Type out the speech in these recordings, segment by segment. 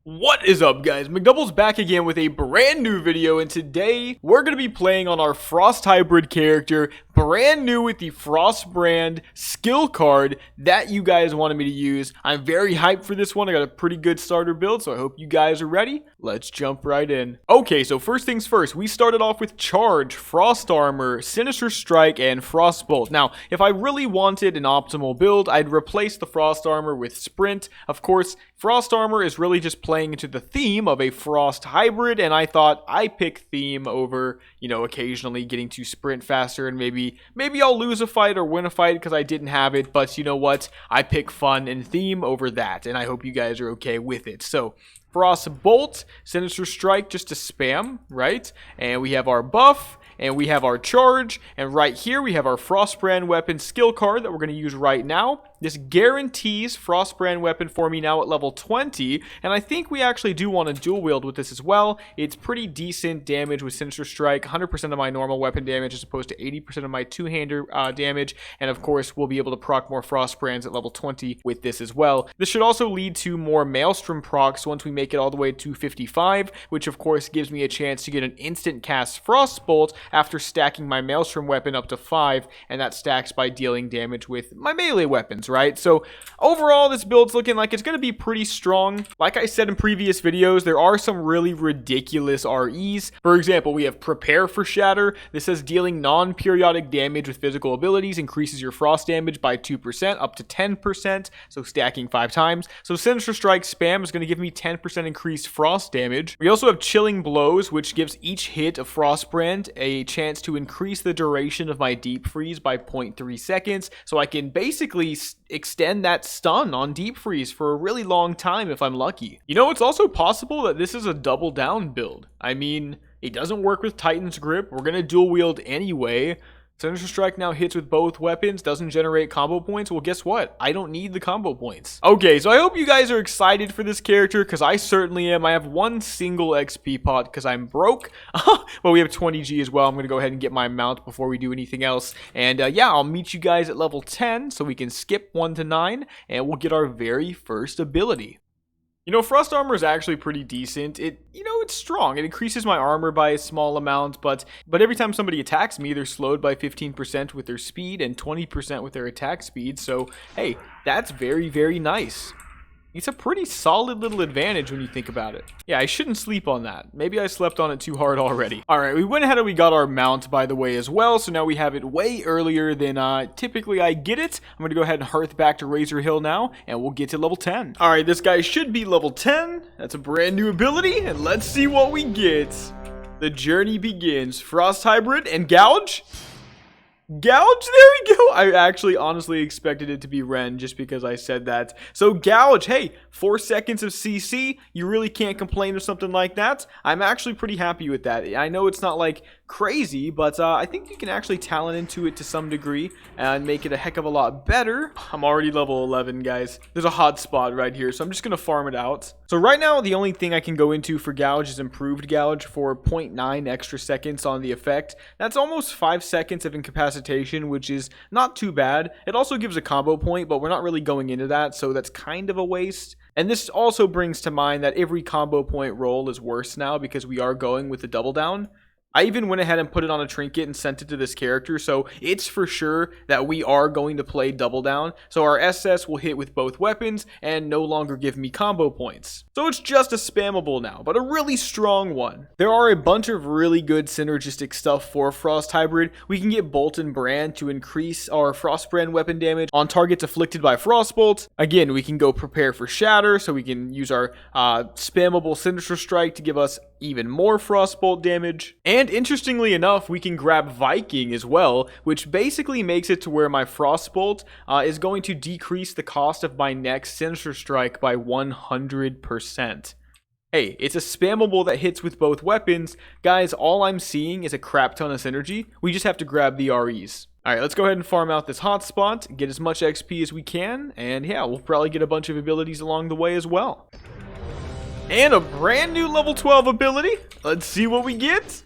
What is up, guys? Mcdoubles back again with a brand new video, and today we're going to be playing on our Frost Hybrid character, brand new with the Frost brand skill card that you guys wanted me to use. I'm very hyped for this one. I got a pretty good starter build, so I hope you guys are ready. Let's jump right in. Okay, so first things first, we started off with Charge, Frost Armor, Sinister Strike, and Frostbolt. Now, if I really wanted an optimal build, I'd replace the Frost Armor with Sprint. Of course, Frost Armor is really just playing into the theme of a Frost Hybrid, and I thought I pick theme over, occasionally getting to sprint faster, and maybe I'll lose a fight or win a fight because I didn't have it, but you know what? I pick fun and theme over that, and I hope you guys are okay with it. So, Frostbolt, Sinister Strike just to spam, right? And we have our buff, and we have our charge, and right here we have our Frostbrand weapon skill card that we're going to use right now. This guarantees Frostbrand weapon for me now at level 20, and I think we actually do want to dual wield with this as well. It's pretty decent damage with Sinister Strike, 100% of my normal weapon damage as opposed to 80% of my two-hander damage, and of course we'll be able to proc more Frostbrands at level 20 with this as well. This should also lead to more Maelstrom procs once we make it all the way to 55, which of course gives me a chance to get an instant cast Frostbolt after stacking my Maelstrom weapon up to 5, and that stacks by dealing damage with my melee weapons, right? So overall, this build's looking like it's going to be pretty strong. Like I said in previous videos, there are some really ridiculous REs. For example, we have Prepare for Shatter. This says dealing non-periodic damage with physical abilities increases your frost damage by 2% up to 10%, so stacking 5 times. So Sinister Strike spam is going to give me 10% increased frost damage. We also have Chilling Blows, which gives each hit of Frostbrand a chance to increase the duration of my deep freeze by 0.3 seconds, so I can basically extend that stun on deep freeze for a really long time if I'm lucky. It's also possible that this is a double down build. I mean, it doesn't work with Titan's Grip. We're gonna dual wield anyway. Sinister Strike now hits with both weapons, doesn't generate combo points. Well, guess what? I don't need the combo points. Okay, so I hope you guys are excited for this character, because I certainly am. I have one single XP pot because I'm broke, but we have 20 G as well. I'm going to go ahead and get my mount before we do anything else. And yeah, I'll meet you guys at level 10, so we can skip 1 to 9, and we'll get our very first ability. Frost Armor is actually pretty decent. It's strong. It increases my armor by a small amount, but every time somebody attacks me, they're slowed by 15% with their speed and 20% with their attack speed. So, hey, that's very, very nice. It's a pretty solid little advantage when you think about it. Yeah, I shouldn't sleep on that. Maybe I slept on it too hard already. Alright, we went ahead and we got our mount, by the way, as well. So now we have it way earlier than typically I get it. I'm going to go ahead and hearth back to Razor Hill now, and we'll get to level 10. Alright, this guy should be level 10. That's a brand new ability, and let's see what we get. The journey begins. Frost Hybrid and Gouge. Gouge, there we go. I actually honestly expected it to be Ren just because I said that. So Gouge, hey, 4 seconds of CC. You really can't complain with something like that. I'm actually pretty happy with that. I know it's not like crazy, but I think you can actually talent into it to some degree and make it a heck of a lot better. I'm already level 11, guys. There's a hot spot right here, so I'm just going to farm it out. So right now, the only thing I can go into for Gouge is Improved Gouge for 0.9 extra seconds on the effect. That's almost 5 seconds of incapacitation, which is not too bad. It also gives a combo point, but we're not really going into that, so that's kind of a waste. And this also brings to mind that every combo point roll is worse now because we are going with the double down. I even went ahead and put it on a trinket and sent it to this character, so it's for sure that we are going to play double down. So our SS will hit with both weapons and no longer give me combo points. So it's just a spammable now, but a really strong one. There are a bunch of really good synergistic stuff for Frost Hybrid. We can get Bolt and Brand to increase our Frostbrand weapon damage on targets afflicted by Frostbolt. Again, we can go Prepare for Shatter, so we can use our spammable Sinister Strike to give us even more Frostbolt damage. And interestingly enough, we can grab Viking as well, which basically makes it to where my Frostbolt is going to decrease the cost of my next Sinister Strike by 100%. Hey, it's a spammable that hits with both weapons. Guys, all I'm seeing is a crap ton of synergy. We just have to grab the REs. Alright, let's go ahead and farm out this hotspot, get as much XP as we can, and yeah, we'll probably get a bunch of abilities along the way as well. And a brand new level 12 ability. Let's see what we get.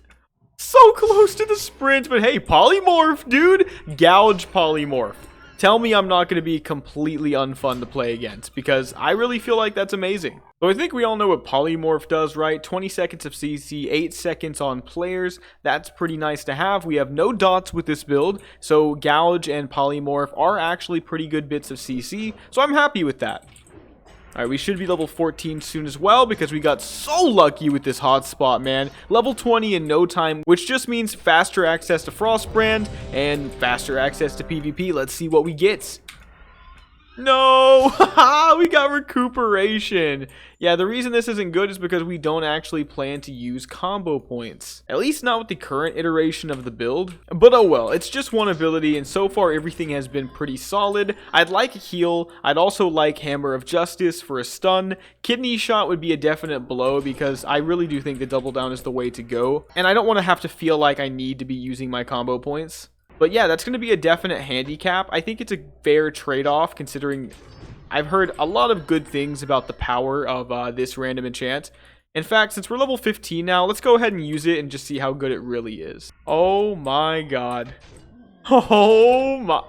So close to the sprint, but hey, Polymorph, dude. Gouge Polymorph. Tell me I'm not going to be completely unfun to play against, because I really feel like that's amazing. So I think we all know what Polymorph does, right? 20 seconds of CC, 8 seconds on players. That's pretty nice to have. We have no dots with this build, so Gouge and Polymorph are actually pretty good bits of CC, so I'm happy with that. Alright, we should be level 14 soon as well because we got so lucky with this hotspot, man. Level 20 in no time, which just means faster access to Frostbrand and faster access to PvP. Let's see what we get. No! We got recuperation. Yeah, the reason this isn't good is because we don't actually plan to use combo points. At least not with the current iteration of the build. But oh well, it's just one ability, and so far everything has been pretty solid. I'd like a heal. I'd also like Hammer of Justice for a stun. Kidney Shot would be a definite blow because I really do think the double down is the way to go. And I don't want to have to feel like I need to be using my combo points. But yeah, that's going to be a definite handicap. I think it's a fair trade-off considering I've heard a lot of good things about the power of this random enchant. In fact, since we're level 15 now, let's go ahead and use it and just see how good it really is. Oh my god. Oh my...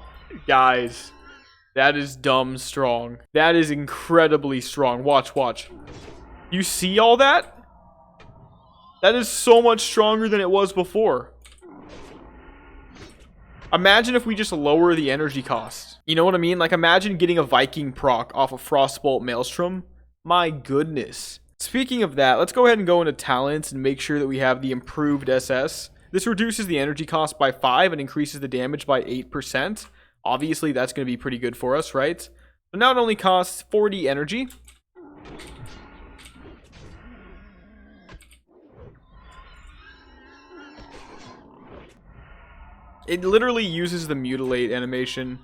Guys, that is dumb strong. That is incredibly strong. Watch, watch. You see all that? That is so much stronger than it was before. Imagine if we just lower the energy cost. You know what I mean? Like, imagine getting a Viking proc off of Frostbolt Maelstrom. My goodness. Speaking of that, let's go ahead and go into talents and make sure that we have the improved SS. This reduces the energy cost by 5 and increases the damage by 8%. Obviously, that's going to be pretty good for us, right? So now it only costs 40 energy. It literally uses the mutilate animation.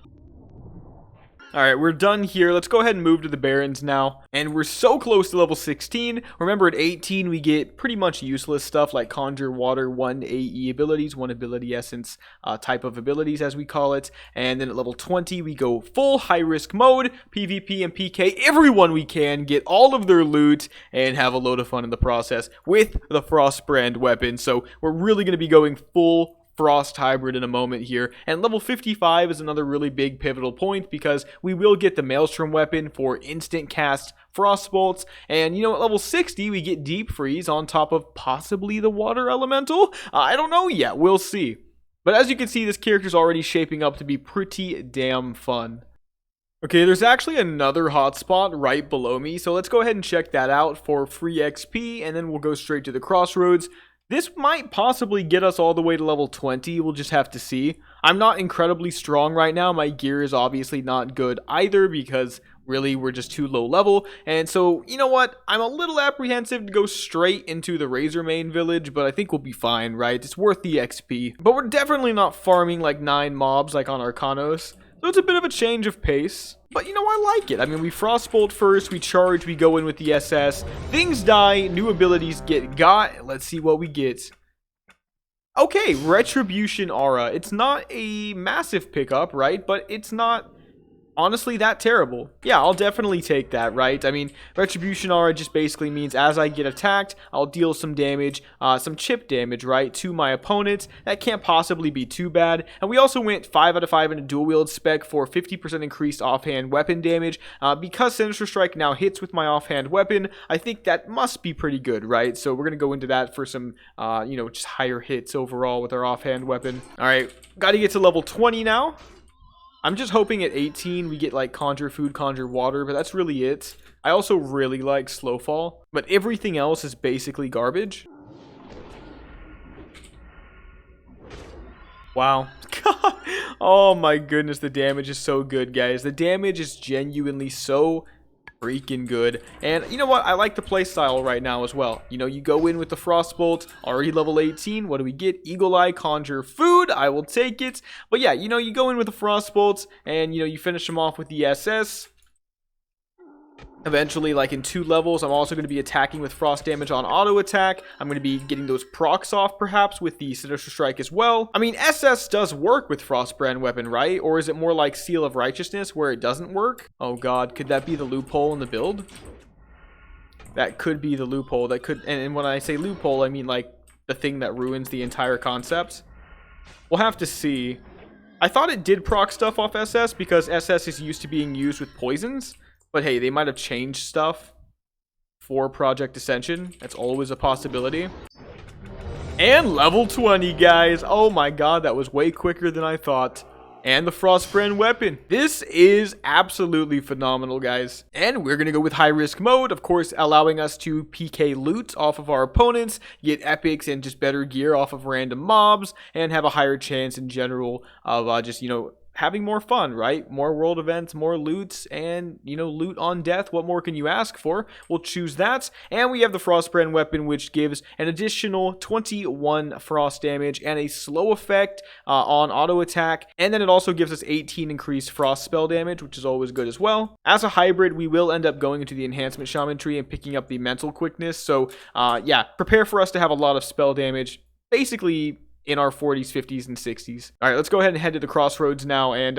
Alright, we're done here. Let's go ahead and move to the Barons now. And we're so close to level 16. Remember, at 18, we get pretty much useless stuff like Conjure Water, 1 AE abilities, 1 ability essence type of abilities, as we call it. And then at level 20, we go full high-risk mode, PvP and PK, everyone we can, get all of their loot, and have a load of fun in the process with the Frostbrand weapon. So we're really going to be going full Frost Hybrid in a moment here, and level 55 is another really big pivotal point because we will get the Maelstrom weapon for instant cast Frost Bolts, and you know at level 60 we get Deep Freeze on top of possibly the Water Elemental. I don't know yet, we'll see. But as you can see, this character's already shaping up to be pretty damn fun. Okay, there's actually another hotspot right below me, so let's go ahead and check that out for free XP, and then we'll go straight to the Crossroads. This might possibly get us all the way to level 20, we'll just have to see. I'm not incredibly strong right now, my gear is obviously not good either because really we're just too low level. And so, you know what, I'm a little apprehensive to go straight into the Razormane village, but I think we'll be fine, right? It's worth the XP. But we're definitely not farming like 9 mobs like on Arcanos. So it's a bit of a change of pace. But you know, I like it. I mean, we Frostbolt first, we charge, we go in with the SS. Things die, new abilities get got. Let's see what we get. Okay, Retribution Aura. It's not a massive pickup, right? But it's not honestly that terrible. Yeah, I'll definitely take that, right? I mean, Retribution Aura just basically means as I get attacked, I'll deal some damage, some chip damage, right, to my opponents. That can't possibly be too bad. And we also went 5 out of 5 in a dual wield spec for 50% increased offhand weapon damage. Because Sinister Strike now hits with my offhand weapon, I think that must be pretty good, right? So we're going to go into that for some, you know, just higher hits overall with our offhand weapon. All right, got to get to level 20 now. I'm just hoping at 18 we get like Conjure Food, Conjure Water, but that's really it. I also really like Slowfall, but everything else is basically garbage. Wow. Oh my goodness, the damage is so good, guys. The damage is genuinely so freaking good. And you know what? I like the playstyle right now as well. You know, you go in with the Frostbolt, already level 18. What do we get? Eagle Eye, Conjure Food. I will take it. But yeah, you know, you go in with the Frostbolts and, you know, you finish them off with the SS. Eventually, like in 2 levels, I'm also going to be attacking with frost damage on auto attack. I'm going to be getting those procs off perhaps with the Sinister Strike as well. I mean, SS does work with Frostbrand weapon, right? Or is it more like Seal of Righteousness where it doesn't work? Oh god, could that be the loophole in the build? That could be the loophole. That could, and when I say loophole, I mean like the thing that ruins the entire concept. We'll have to see. I thought it did proc stuff off SS because SS is used to being used with poisons. But hey, they might have changed stuff. for Project Ascension. That's always a possibility. And level 20, guys. Oh my god, that was way quicker than I thought. And the Frostbrand weapon. This is absolutely phenomenal, guys. And we're going to go with high risk mode, of course, allowing us to PK loot off of our opponents, get epics and just better gear off of random mobs, and have a higher chance in general of just, you know, having more fun, right? More world events, more loots, and, you know, loot on death. What more can you ask for? We'll choose that. And we have the Frostbrand weapon, which gives an additional 21 frost damage and a slow effect on auto attack. And then it also gives us 18 increased frost spell damage, which is always good as well. As a hybrid, we will end up going into the enhancement shaman tree and picking up the mental quickness. So yeah, prepare for us to have a lot of spell damage. Basically in our 40s, 50s, and 60s. All right, let's go ahead and head to the crossroads now and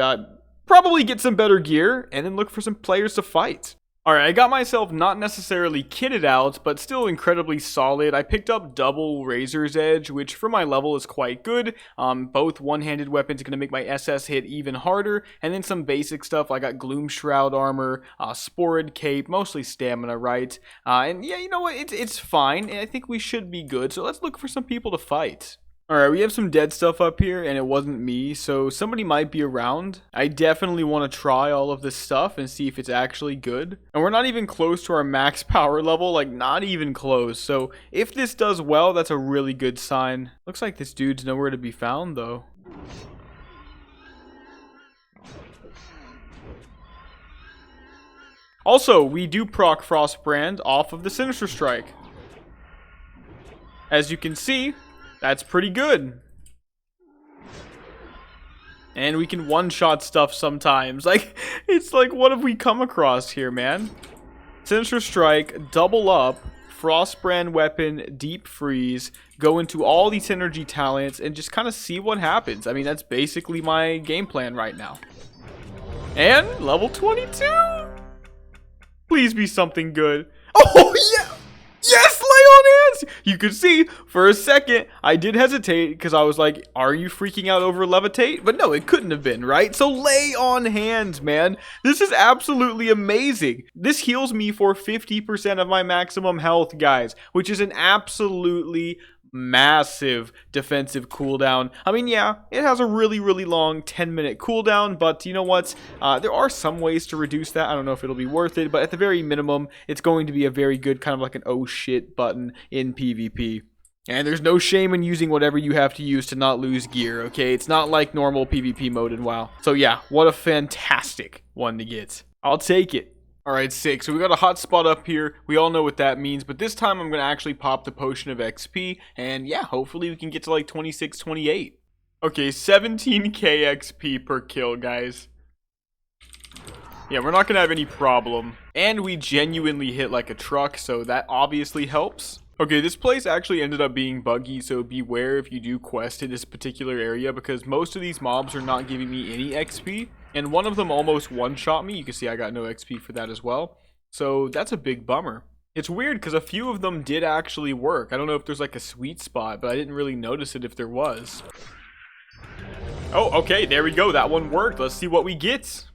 probably get some better gear and then look for some players to fight. All right, I got myself not necessarily kitted out, but still incredibly solid. I picked up double Razor's Edge, which for my level is quite good. Both one-handed weapons are going to make my SS hit even harder. And then some basic stuff. I got Gloom Shroud armor, Sporid Cape, mostly stamina, right? And yeah, you know what? It's fine. And I think we should be good. So let's look for some people to fight. Alright, we have some dead stuff up here, and it wasn't me, so somebody might be around. I definitely want to try all of this stuff and see if it's actually good. And we're not even close to our max power level, like not even close. So if this does well, that's a really good sign. Looks like this dude's nowhere to be found, though. Also, we do proc Frostbrand off of the Sinister Strike. As you can see, that's pretty good. And we can one-shot stuff sometimes. Like, it's like, what have we come across here, man? Sinister Strike, double up, Frostbrand weapon, deep freeze, go into all these synergy talents, and just kind of see what happens. I mean, that's basically my game plan right now. And level 22! Please be something good. Oh, yeah! Yes, lay on hands! You could see, for a second, I did hesitate because I was like, are you freaking out over levitate? But no, it couldn't have been, right? So lay on hands, man. This is absolutely amazing. This heals me for 50% of my maximum health, guys, which is an absolutely massive defensive cooldown. I mean, yeah, it has a really, really long 10-minute cooldown, but you know what? There are some ways to reduce that. I don't know if it'll be worth it, but at the very minimum, it's going to be a very good kind of like an oh shit button in PvP. And there's no shame in using whatever you have to use to not lose gear, okay? It's not like normal PvP mode in WoW. So yeah, what a fantastic one to get. I'll take it. Alright, sick. So we got a hot spot up here. We all know what that means, but this time I'm going to actually pop the potion of XP, and yeah, hopefully we can get to like 26, 28. Okay, 17k XP per kill, guys. Yeah, we're not going to have any problem. And we genuinely hit like a truck, so that obviously helps. Okay, this place actually ended up being buggy, so beware if you do quest in this particular area, because most of these mobs are not giving me any XP. And one of them almost one-shot me. You can see I got no XP for that as well. So that's a big bummer. It's weird because a few of them did actually work. I don't know if there's like a sweet spot, but I didn't really notice it if there was. Oh, okay, there we go. That one worked. Let's see what we get.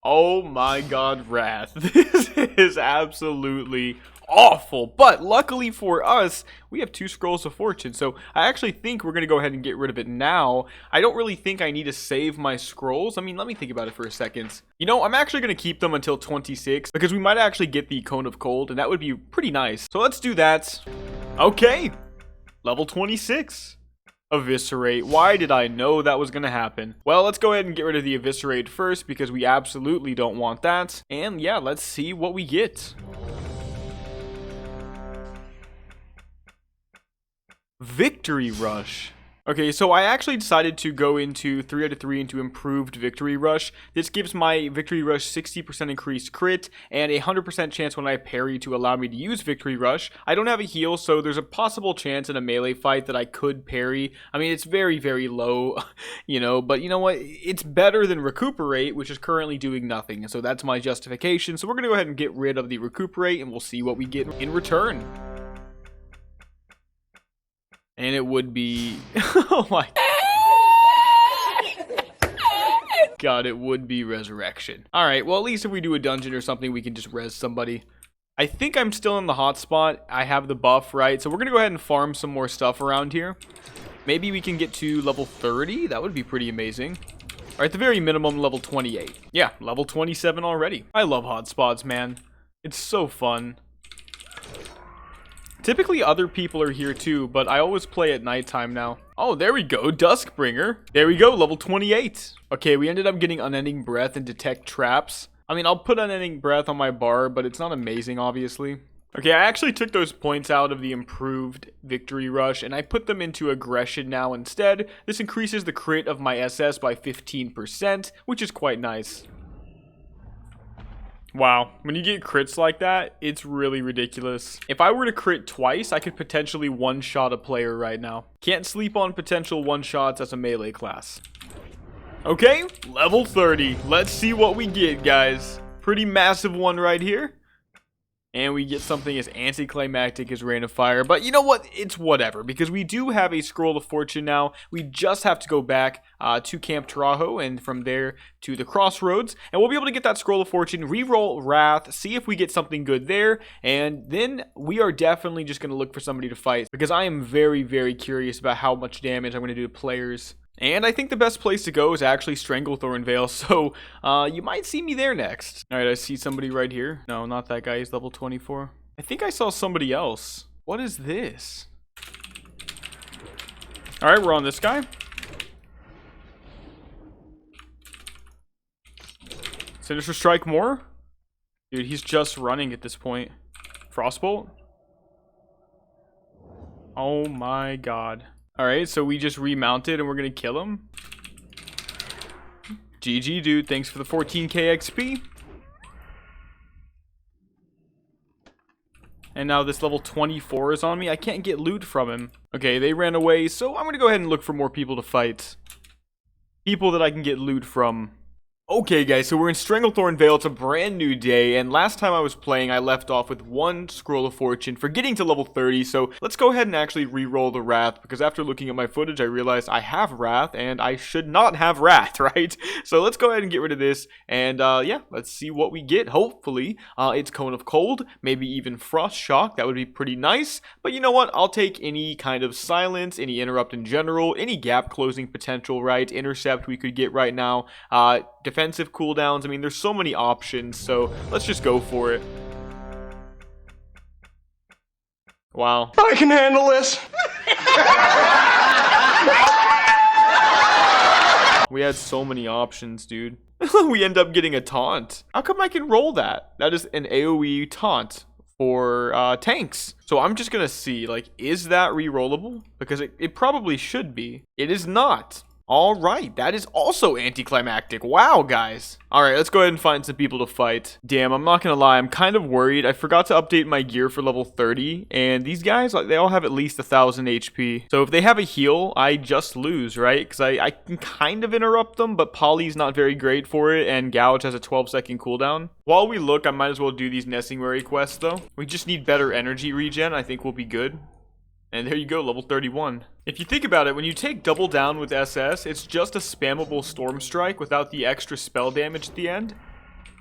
Oh my god, Wrath. This is absolutely awful, but luckily for us, we have 2 scrolls of fortune, so I actually think we're going to go ahead and get rid of it now. I don't really think I need to save my scrolls. I mean, let me think about it for a second. You know, I'm actually going to keep them until 26, because we might actually get the Cone of Cold, and that would be pretty nice. So let's do that. Okay, level 26. Eviscerate. Why did I know that was going to happen? Well, let's go ahead and get rid of the Eviscerate first, because we absolutely don't want that. And yeah, let's see what we get. Victory Rush. Okay, so I actually decided to go into 3 out of 3 into Improved Victory Rush. This gives my Victory Rush 60% increased crit and a 100% chance when I parry to allow me to use Victory Rush. I don't have a heal, so there's a possible chance in a melee fight that I could parry. I mean, it's very, very low, you know, but you know what? It's better than Recuperate, which is currently doing nothing. So that's my justification. So we're going to go ahead and get rid of the Recuperate, and we'll see what we get in return. And it would be, oh my god, it would be Resurrection. Alright, well at least if we do a dungeon or something, we can just res somebody. I think I'm still in the hotspot. I have the buff, right? So we're going to go ahead and farm some more stuff around here. Maybe we can get to level 30. That would be pretty amazing. Or at the very minimum, level 28. Yeah, level 27 already. I love hotspots, man. It's so fun. Typically, other people are here too, but I always play at nighttime now. Oh, there we go. Duskbringer. There we go. Level 28. Okay, we ended up getting Unending Breath and Detect Traps. I mean, I'll put Unending Breath on my bar, but it's not amazing, obviously. Okay, I actually took those points out of the improved Victory Rush, and I put them into Aggression now instead. This increases the crit of my SS by 15%, which is quite nice. Wow, when you get crits like that, it's really ridiculous. If I were to crit twice, I could potentially one-shot a player right now. Can't sleep on potential one-shots as a melee class. Okay, level 30. Let's see what we get, guys. Pretty massive one right here. And we get something as anticlimactic as Rain of Fire. But you know what? It's whatever. Because we do have a Scroll of Fortune now. We just have to go back to Camp Taurajo. And from there to the Crossroads. And we'll be able to get that Scroll of Fortune. Reroll Wrath. See if we get something good there. And then we are definitely just going to look for somebody to fight. Because I am very, very curious about how much damage I'm going to do to players. And I think the best place to go is actually Stranglethorn Vale, so you might see me there next. Alright, I see somebody right here. No, not that guy, he's level 24. I think I saw somebody else. What is this? Alright, we're on this guy. Sinister Strike more? Dude, he's just running at this point. Frostbolt? Oh my god. Alright, so we just remounted and we're gonna kill him. GG, dude. Thanks for the 14k XP. And now this level 24 is on me. I can't get loot from him. Okay, they ran away, so I'm gonna go ahead and look for more people to fight. People that I can get loot from. Okay guys, so we're in Stranglethorn Vale. It's a brand new day, and last time I was playing, I left off with one Scroll of Fortune for getting to level 30, so let's go ahead and actually re-roll the Wrath, because after looking at my footage, I realized I have Wrath, and I should not have Wrath, right? So let's go ahead and get rid of this, and yeah, let's see what we get. Hopefully, it's Cone of Cold, maybe even Frost Shock. That would be pretty nice, but you know what? I'll take any kind of silence, any interrupt in general, any gap closing potential, right? Intercept we could get right now, defensive cooldowns. I mean, there's so many options, so let's just go for it. Wow. I can handle this. We had so many options, dude. We end up getting a taunt. How come I can roll that? That is an AoE taunt for tanks. So I'm just gonna see, like, is that re-rollable? Because it probably should be. It is not. Alright, that is also anticlimactic. Wow, guys. Alright, let's go ahead and find some people to fight. Damn, I'm not gonna lie, I'm kind of worried. I forgot to update my gear for level 30, and these guys, like, they all have at least 1,000 HP. So if they have a heal, I just lose, right? Because I can kind of interrupt them, but Polly's not very great for it, and Gouge has a 12-second cooldown. While we look, I might as well do these Nessingwary quests, though. We just need better energy regen. I think we'll be good. And there you go, level 31. If you think about it, when you take double down with SS, it's just a spammable Storm Strike without the extra spell damage at the end.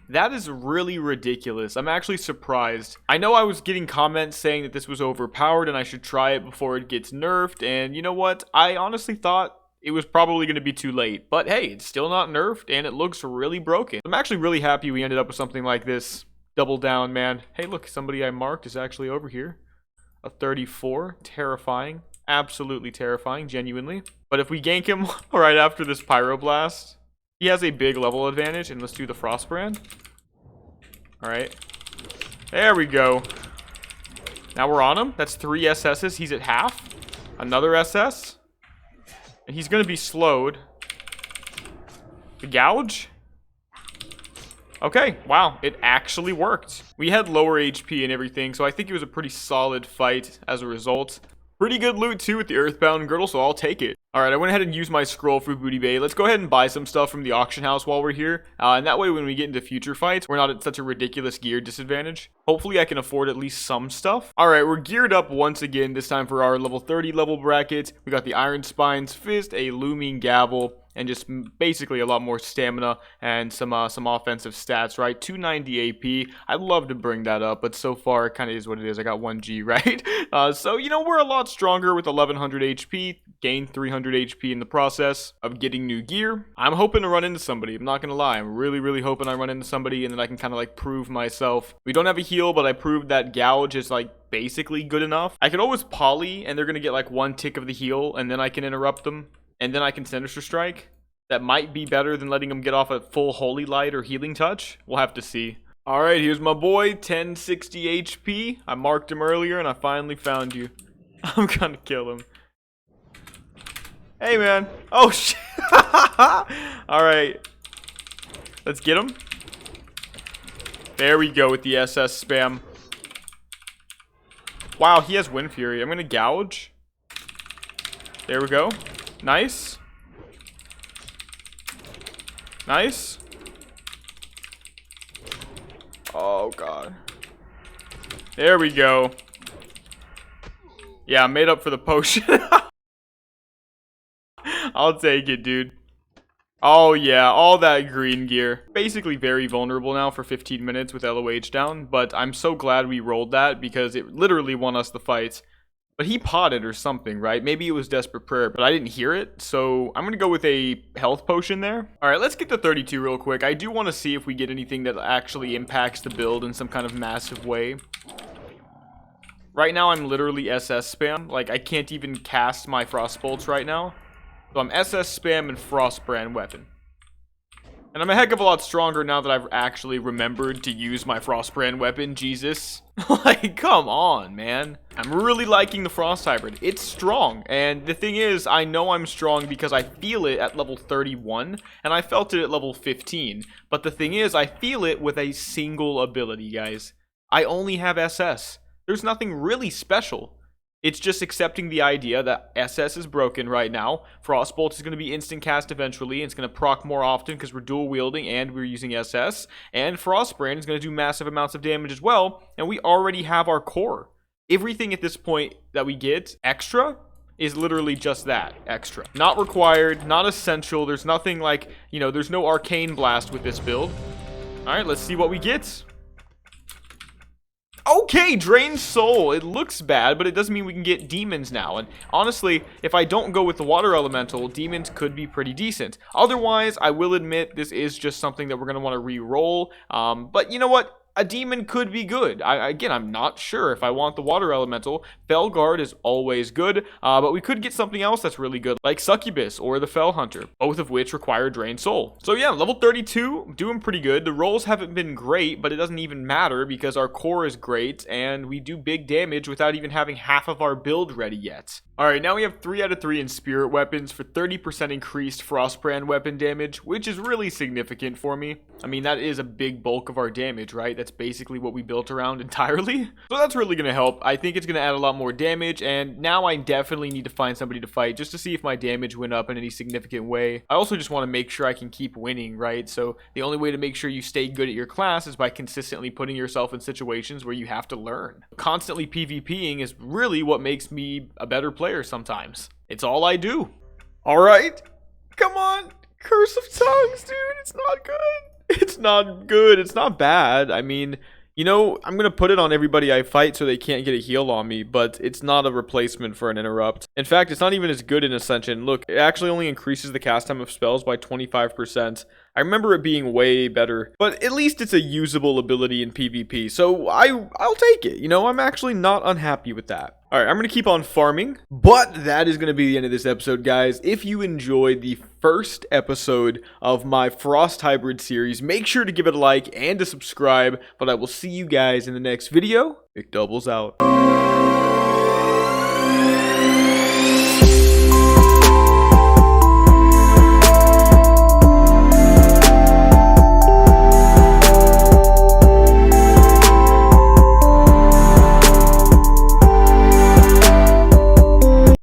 That is really ridiculous. I'm actually surprised. I know I was getting comments saying that this was overpowered and I should try it before it gets nerfed. And you know what? I honestly thought it was probably going to be too late. But hey, it's still not nerfed and it looks really broken. I'm actually really happy we ended up with something like this. Double down, man. Hey, look, somebody I marked is actually over here. A 34, terrifying, absolutely terrifying, genuinely. But if we gank him right after this Pyroblast, he has a big level advantage, and let's do the Frostbrand. Alright, there we go. Now we're on him. That's 3 SS's, he's at half. Another SS, and he's gonna be slowed. The Gouge? Okay, wow, it actually worked. We had lower HP and everything, so I think it was a pretty solid fight as a result. Pretty good loot too with the Earthbound Girdle, so I'll take it. Alright, I went ahead and used my scroll for Booty Bay. Let's go ahead and buy some stuff from the auction house while we're here. And that way when we get into future fights, we're not at such a ridiculous gear disadvantage. Hopefully I can afford at least some stuff. Alright, we're geared up once again, this time for our level 30 level bracket. We got the Iron Spine's Fist, a Looming Gavel, and just basically a lot more stamina and some offensive stats, right? 290 AP. I'd love to bring that up, but so far it kind of is what it is. I got 1G, right? So, you know, we're a lot stronger with 1100 HP, gained 300 HP in the process of getting new gear. I'm hoping to run into somebody. I'm not gonna lie. I'm really hoping I run into somebody and then I can kind of like prove myself. We don't have a heal, but I proved that gouge is like basically good enough. I could always poly and they're gonna get like 1 tick of the heal and then I can interrupt them and then I can Sinister Strike. That might be better than letting them get off a full Holy Light or Healing Touch. We'll have to see. Alright, here's my boy, 1060 HP. I marked him earlier and I finally found you. I'm gonna kill him. Hey man. Oh shit. Alright. Let's get him. There we go with the SS spam. Wow, he has Wind Fury. I'm gonna gouge. There we go. Nice. Nice. Oh god. There we go. Yeah, I made up for the potion. I'll take it, dude. Oh yeah, all that green gear. Basically very vulnerable now for 15 minutes with LOH down, but I'm so glad we rolled that because it literally won us the fight. But he potted or something, right? Maybe it was Desperate Prayer, but I didn't hear it, so I'm gonna go with a health potion there. Alright, let's get to 32 real quick. I do want to see if we get anything that actually impacts the build in some kind of massive way. Right now, I'm literally SS spam. Like, I can't even cast my Frost Bolts right now. So I'm SS spam and Frostbrand weapon. And I'm a heck of a lot stronger now that I've actually remembered to use my Frostbrand weapon. Jesus. Like, come on, man. I'm really liking the Frost Hybrid. It's strong. And the thing is, I know I'm strong because I feel it at level 31. And I felt it at level 15. But the thing is, I feel it with a single ability, guys. I only have SS. There's nothing really special. It's just accepting the idea that SS is broken right now. Frostbolt is going to be instant cast eventually. And it's going to proc more often because we're dual wielding and we're using SS. And Frostbrand is going to do massive amounts of damage as well. And we already have our core. Everything at this point that we get extra is literally just that, extra. Not required, not essential. There's nothing like, you know, there's no Arcane Blast with this build. Alright, let's see what we get. Okay, Drain Soul. It looks bad, but it doesn't mean we can get Demons now. And honestly, if I don't go with the Water Elemental, Demons could be pretty decent. Otherwise, I will admit this is just something that we're going to want to re-roll. But you know what? A demon could be good. Again, I'm not sure if I want the Water Elemental. Felguard is always good, but we could get something else that's really good, like Succubus or the Fell Hunter, both of which require Drain Soul. So yeah, level 32, doing pretty good. The rolls haven't been great, but it doesn't even matter because our core is great, and we do big damage without even having half of our build ready yet. Alright, now we have 3 out of 3 in Spirit Weapons for 30% increased Frostbrand weapon damage, which is really significant for me. I mean, that is a big bulk of our damage, right? That's basically what we built around entirely. So that's really going to help. I think it's going to add a lot more damage, and now I definitely need to find somebody to fight just to see if my damage went up in any significant way. I also just want to make sure I can keep winning, right? So the only way to make sure you stay good at your class is by consistently putting yourself in situations where you have to learn. Constantly PvPing is really what makes me a better player sometimes. It's all I do. Alright, come on. Curse of Tongues, dude. It's not good. It's not good. It's not bad. I mean, you know, I'm going to put it on everybody I fight so they can't get a heal on me, but it's not a replacement for an interrupt. In fact, it's not even as good in Ascension. Look, it actually only increases the cast time of spells by 25%. I remember it being way better, but at least it's a usable ability in PvP, so I'll take it. You know, I'm actually not unhappy with that. Alright, I'm going to keep on farming, but that is going to be the end of this episode, guys. If you enjoyed the first episode of my Frost Hybrid series, make sure to give it a like and to subscribe, but I will see you guys in the next video. Mcdoubles out.